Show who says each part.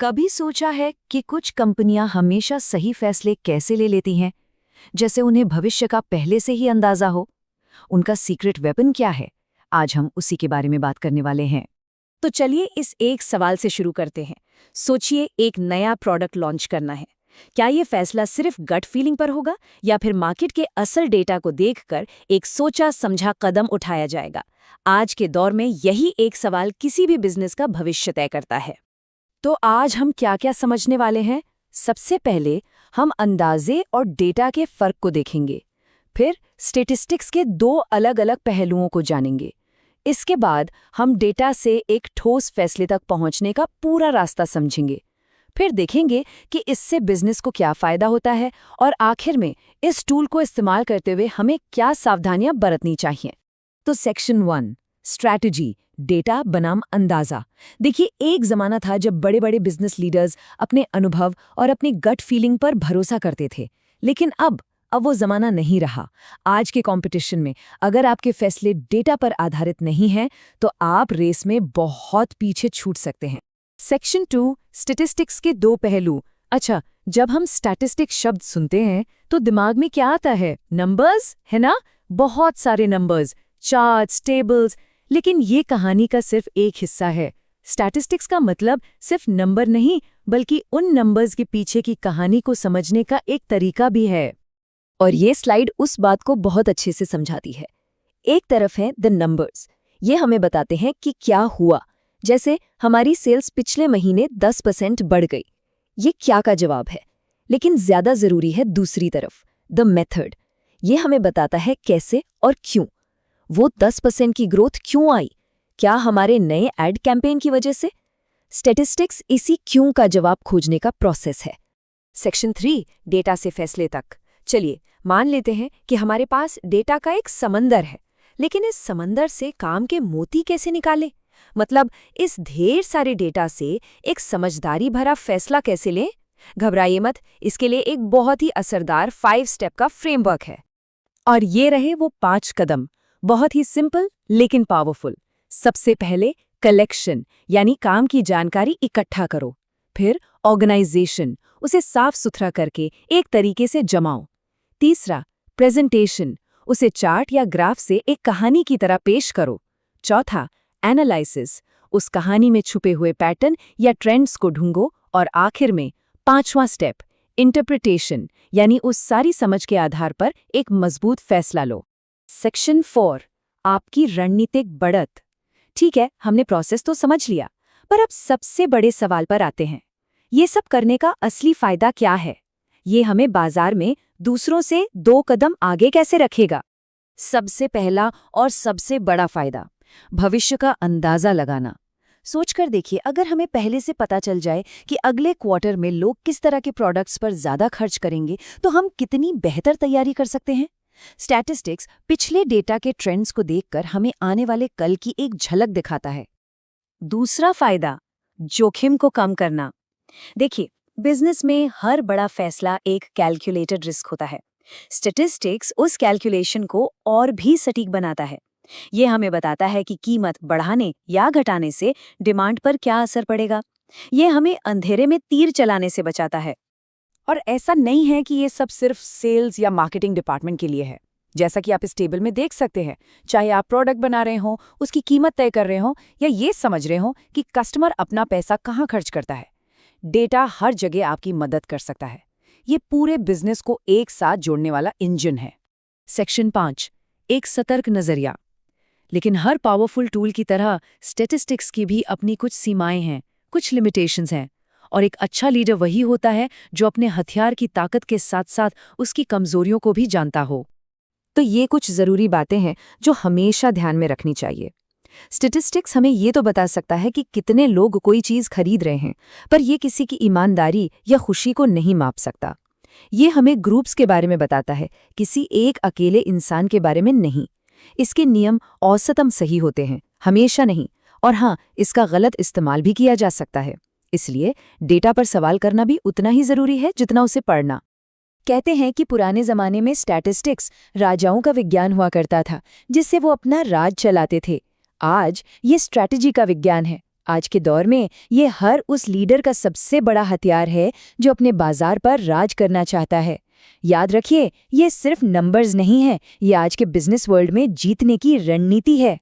Speaker 1: कभी सोचा है कि कुछ कंपनियां हमेशा सही फैसले कैसे ले लेती हैं, जैसे उन्हें भविष्य का पहले से ही अंदाजा हो? उनका सीक्रेट वेपन क्या है? आज हम उसी के बारे में बात करने वाले हैं।
Speaker 2: तो चलिए इस एक सवाल से शुरू करते हैं। सोचिए, एक नया प्रोडक्ट लॉन्च करना है। क्या ये फैसला सिर्फ गट फीलिंग पर होगा या फिर मार्केट के असल डेटा को देखकर एक सोचा समझा कदम उठाया जाएगा? आज के दौर में यही एक सवाल किसी भी बिजनेस का भविष्य तय करता है। तो आज हम क्या क्या समझने वाले हैं? सबसे पहले हम अंदाजे और डेटा के फर्क को देखेंगे। फिर स्टेटिस्टिक्स के दो अलग अलग पहलुओं को जानेंगे। इसके बाद हम डेटा से एक ठोस फैसले तक पहुंचने का पूरा रास्ता समझेंगे। फिर देखेंगे कि इससे बिजनेस को क्या फायदा होता है और आखिर में इस टूल को इस्तेमाल करते हुए हमें क्या सावधानियां बरतनी चाहिए। तो सेक्शन 1, स्ट्रैटेजी, डेटा बनाम अंदाजा। देखिए, एक जमाना था जब बड़े बड़े बिजनेस लीडर्स अपने अनुभव और अपनी गट फीलिंग पर भरोसा करते थे, लेकिन अब वो जमाना नहीं रहा। आज के कंपटीशन में अगर आपके फैसले डेटा पर आधारित नहीं हैं, तो आप रेस में बहुत पीछे छूट सकते हैं। सेक्शन 2, स्टैटिस्टिक्स के दो पहलू। अच्छा, जब हम स्टैटिस्टिक्स शब्द सुनते हैं तो दिमाग में क्या आता है? नंबर्स, है ना? बहुत सारे नंबर्स, चार्ट्स, टेबल्स। लेकिन ये कहानी का सिर्फ एक हिस्सा है। स्टैटिस्टिक्स का मतलब सिर्फ नंबर नहीं, बल्कि उन नंबर्स के पीछे की कहानी को समझने का एक तरीका भी है। और ये स्लाइड उस बात को बहुत अच्छे से समझाती है। एक तरफ है द नंबर्स, ये हमें बताते हैं कि क्या हुआ। जैसे हमारी सेल्स पिछले महीने 10% बढ़ गई। ये क्या का जवाब है। लेकिन ज्यादा जरूरी है दूसरी तरफ, द मेथड। ये हमें बताता है कैसे और क्यों। वो 10% की ग्रोथ क्यों आई? क्या हमारे नए एड कैंपेन की वजह से? स्टैटिस्टिक्स इसी क्यों का जवाब खोजने का प्रोसेस है। सेक्शन 3, डेटा से फैसले तक। चलिए मान लेते हैं कि हमारे पास डेटा का एक समंदर है, लेकिन इस समंदर से काम के मोती कैसे निकालें? मतलब इस ढेर सारे डेटा से एक समझदारी भरा फैसला कैसे लें? घबराइए मत, इसके लिए एक बहुत ही असरदार 5 स्टेप का फ्रेमवर्क है। और ये रहे वो 5 कदम, बहुत ही सिंपल लेकिन पावरफुल। सबसे पहले कलेक्शन, यानी काम की जानकारी इकट्ठा करो। फिर ऑर्गेनाइजेशन, उसे साफ सुथरा करके एक तरीके से जमाओ। तीसरा, प्रेजेंटेशन, उसे चार्ट या ग्राफ से एक कहानी की तरह पेश करो। चौथा, एनालिसिस, उस कहानी में छुपे हुए पैटर्न या ट्रेंड्स को ढूंढो। और आखिर में 5वां स्टेप, इंटरप्रिटेशन, यानी उस सारी समझ के आधार पर एक मजबूत फैसला लो। सेक्शन 4, आपकी रणनीतिक बढ़त। ठीक है, हमने प्रोसेस तो समझ लिया, पर अब सबसे बड़े सवाल पर आते हैं। ये सब करने का असली फायदा क्या है? ये हमें बाजार में दूसरों से 2 कदम आगे कैसे रखेगा? सबसे पहला और सबसे बड़ा फायदा, भविष्य का अंदाजा लगाना। सोचकर देखिए, अगर हमें पहले से पता चल जाए कि अगले क्वार्टर में लोग किस तरह के प्रोडक्ट्स पर ज्यादा खर्च करेंगे, तो हम कितनी बेहतर तैयारी कर सकते हैं। स्टैटिस्टिक्स पिछले डेटा के ट्रेंड्स को देखकर हमें आने वाले कल की एक झलक दिखाता है। दूसरा फायदा, जोखिम को कम करना। देखिए, बिजनेस में हर बड़ा फैसला एक कैलकुलेटेड रिस्क होता है। स्टैटिस्टिक्स उस कैलकुलेशन को और भी सटीक बनाता है। ये हमें बताता है कि कीमत बढ़ाने या घटाने से डिमांड पर क्या असर पड़ेगा। ये हमें अंधेरे में तीर चलाने से बचाता है। और ऐसा नहीं है कि ये सब सिर्फ सेल्स या मार्केटिंग डिपार्टमेंट के लिए है। जैसा कि आप इस टेबल में देख सकते हैं, चाहे आप प्रोडक्ट बना रहे हो, उसकी कीमत तय कर रहे हो, या ये समझ रहे हो कि कस्टमर अपना पैसा कहाँ खर्च करता है, डेटा हर जगह आपकी मदद कर सकता है। ये पूरे बिजनेस को एक साथ जोड़ने वाला इंजन है। सेक्शन 5, एक सतर्क नजरिया। लेकिन हर पावरफुल टूल की तरह स्टैटिस्टिक्स की भी अपनी कुछ सीमाएं हैं, कुछ लिमिटेशंस हैं। और एक अच्छा लीडर वही होता है जो अपने हथियार की ताकत के साथ साथ उसकी कमजोरियों को भी जानता हो। तो ये कुछ जरूरी बातें हैं जो हमेशा ध्यान में रखनी चाहिए। स्टैटिस्टिक्स हमें ये तो बता सकता है कि कितने लोग कोई चीज खरीद रहे हैं, पर यह किसी की ईमानदारी या खुशी को नहीं माप सकता। ये हमें ग्रुप्स के बारे में बताता है, किसी एक अकेले इंसान के बारे में नहीं। इसके नियम औसतन सही होते हैं, हमेशा नहीं। और हाँ, इसका गलत इस्तेमाल भी किया जा सकता है। इसलिए डेटा पर सवाल करना भी उतना ही जरूरी है जितना उसे पढ़ना। कहते हैं कि पुराने जमाने में स्टैटिस्टिक्स राजाओं का विज्ञान हुआ करता था, जिससे वो अपना राज चलाते थे। आज ये स्ट्रैटेजी का विज्ञान है, आज के दौर में ये हर उस लीडर का सबसे बड़ा हथियार है जो अपने बाजार पर राज करना चाहता है। याद रखिए, ये सिर्फ नंबर्स नहीं है, ये आज के बिजनेस वर्ल्ड में जीतने की रणनीति है।